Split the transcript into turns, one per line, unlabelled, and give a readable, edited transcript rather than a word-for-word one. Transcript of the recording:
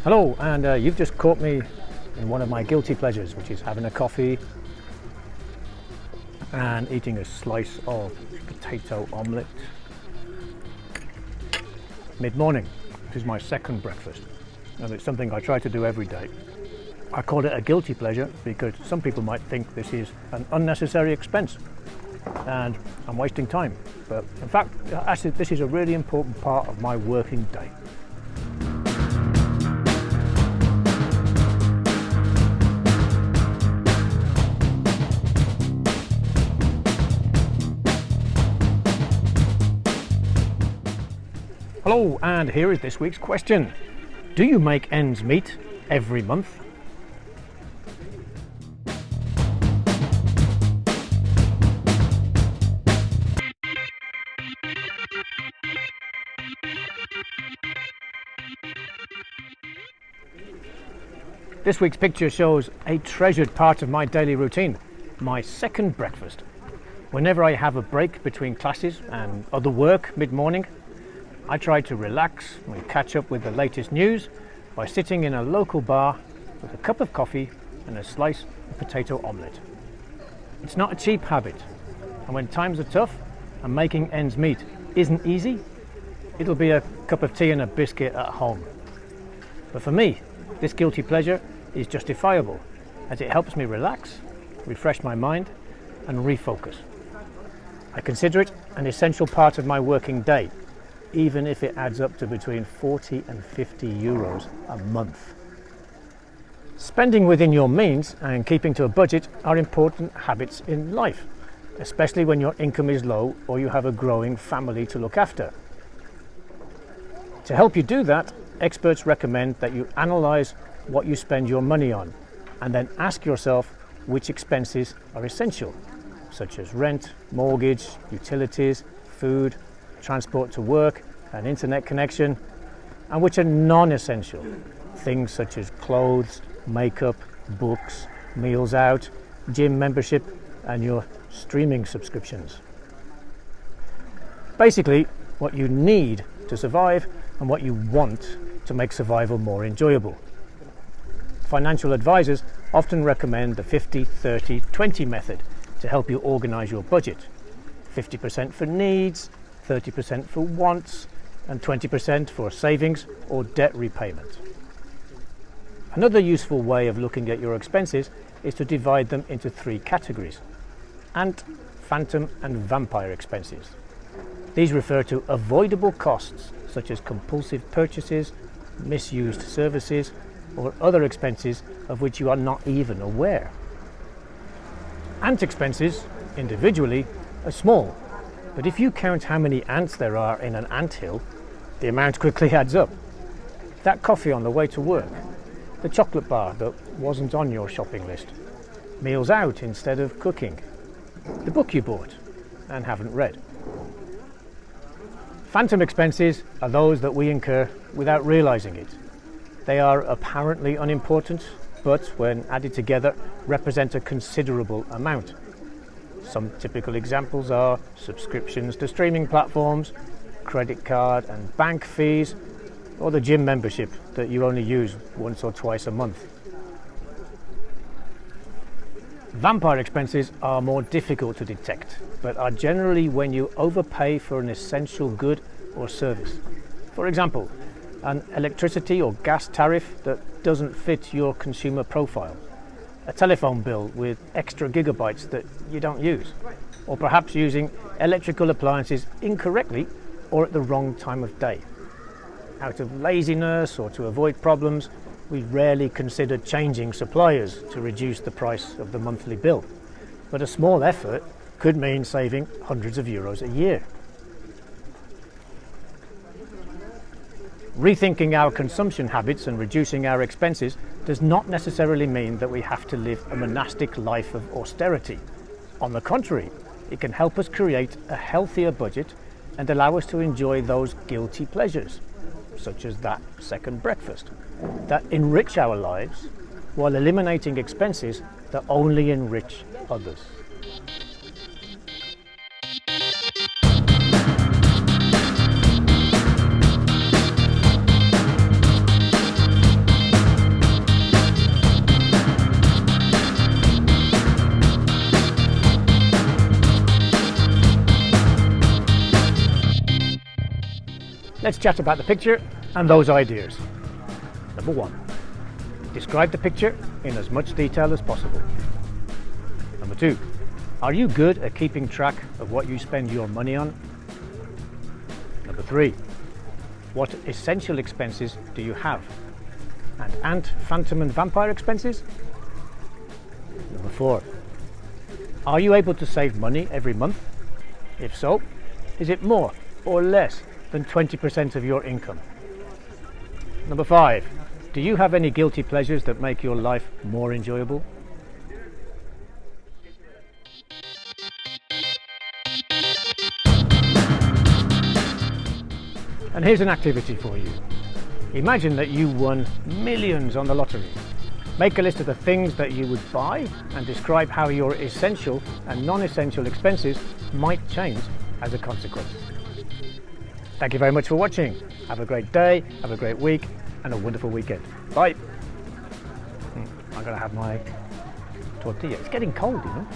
Hello, and you've just caught me in one of my guilty pleasures, which is having a coffee and eating a slice of potato omelette mid-morning. This is my second breakfast, and it's something I try to do every day. I call it a guilty pleasure because some people might think this is an unnecessary expense and I'm wasting time, but in fact, actually, this is a really important part of my working day. Hello, and here is this week's question. Do you make ends meet every month? This week's picture shows a treasured part of my daily routine, my second breakfast. Whenever I have a break between classes and other work mid-morning, I try to relax and catch up with the latest news by sitting in a local bar with a cup of coffee and a slice of potato omelette. It's not a cheap habit, and when times are tough and making ends meet isn't easy, it'll be a cup of tea and a biscuit at home. But for me, this guilty pleasure is justifiable as it helps me relax, refresh my mind and refocus. I consider it an essential part of my working day, even if it adds up to between 40 and 50 euros a month. Spending within your means and keeping to a budget are important habits in life, especially when your income is low or you have a growing family to look after. To help you do that, experts recommend that you analyse what you spend your money on and then ask yourself which expenses are essential, such as rent, mortgage, utilities, food, transport to work and internet connection, and which are non-essential, things such as clothes, makeup, books, meals out, gym membership and your streaming subscriptions. Basically, what you need to survive and what you want to make survival more enjoyable. Financial advisors often recommend the 50-30-20 method to help you organise your budget. 50% for needs, 30% for wants, and 20% for savings or debt repayment. Another useful way of looking at your expenses is to divide them into three categories: ant, phantom, and vampire expenses. These refer to avoidable costs such as compulsive purchases, misused services, or other expenses of which you are not even aware. Ant expenses, individually, are small, but if you count how many ants there are in an anthill, the amount quickly adds up. That coffee on the way to work, the chocolate bar that wasn't on your shopping list, meals out instead of cooking, the book you bought and haven't read. Phantom expenses are those that we incur without realising it. They are apparently unimportant, but when added together represent a considerable amount. Some typical examples are subscriptions to streaming platforms, credit card and bank fees, or the gym membership that you only use once or twice a month. Vampire expenses are more difficult to detect, but are generally when you overpay for an essential good or service. For example, an electricity or gas tariff that doesn't fit your consumer profile, a telephone bill with extra gigabytes that you don't use, or perhaps using electrical appliances incorrectly or at the wrong time of day. Out of laziness or to avoid problems, we rarely consider changing suppliers to reduce the price of the monthly bill, but a small effort could mean saving hundreds of euros a year. Rethinking our consumption habits and reducing our expenses does not necessarily mean that we have to live a monastic life of austerity. On the contrary, it can help us create a healthier budget and allow us to enjoy those guilty pleasures, such as that second breakfast, that enrich our lives while eliminating expenses that only enrich others. Let's chat about the picture and those ideas. Number 1. Describe the picture in as much detail as possible. Number 2. Are you good at keeping track of what you spend your money on? Number 3. What essential expenses do you have? And ant, phantom and vampire expenses? Number 4. Are you able to save money every month? If so, is it more or less than 20% of your income? Number 5. Do you have any guilty pleasures that make your life more enjoyable? And here's an activity for you. Imagine that you won millions on the lottery. Make a list of the things that you would buy and describe how your essential and non-essential expenses might change as a consequence. Thank you very much for watching. Have a great day, have a great week, and a wonderful weekend. Bye. I'm going to have my tortilla. It's getting cold, you know.